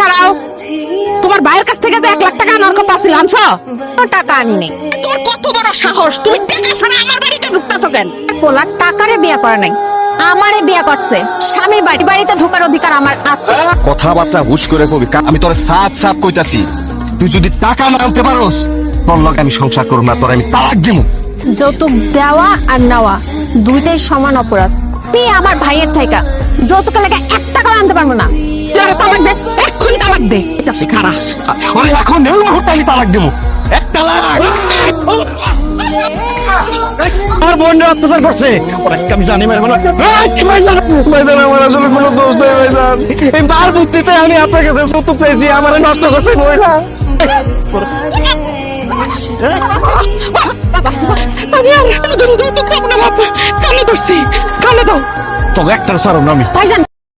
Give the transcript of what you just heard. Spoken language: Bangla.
খারাও তোমার ভাইয়ের কাছ থেকে তো 1 লাখ টাকা আনার কথা ছিল, আনছো? টাকা আনি নাই। তোর কত বড় সাহস, তুমি টাকা ছাড়া আমার বাড়িতে ঢুকতেছো কেন? পোলার টাকারে বিয়া করে নাই, আমারে বিয়া করছে। স্বামীর বাড়িতে ঢোকার অধিকার আমার আছে। কথাবার্তা হুশ করে কবি, আমি তোর সাফ সাফ কইতাছি, তুই যদি টাকা না আনতে পারোস তোর লগে আমি সংসার করব না, তোর আমি তালাক দিমু। যৌতুক দেওয়া আর নেওয়া দুইটাই সমান অপরাধ। তুই আমার ভাইয়ের থাইকা যৌতুক লাগে 1 টাকাও আনতে পারবো না। তুই তালাক দে, এক্ষুনি তালাক দে। এটা খারাপ। ওরে এখন নেই মুহূর্তে আমি তালাক দিমু, এক তালাক। আমার বোনরা অত্যাচার করছে, ওরা আজকে আমি জানি ভাইজান আমার আসলে কোনো দোষ নেই ভাইজান। এই বার বুদ্ধিতে আমি আপনার কাছে যৌতুক চাইছি, আমার নষ্ট করছে মহিলা। আমি আর যৌতুক চাবো না বাবা, কানে ধরছি, কানে দাও। তবে একটা সারম না আমি ভাইজান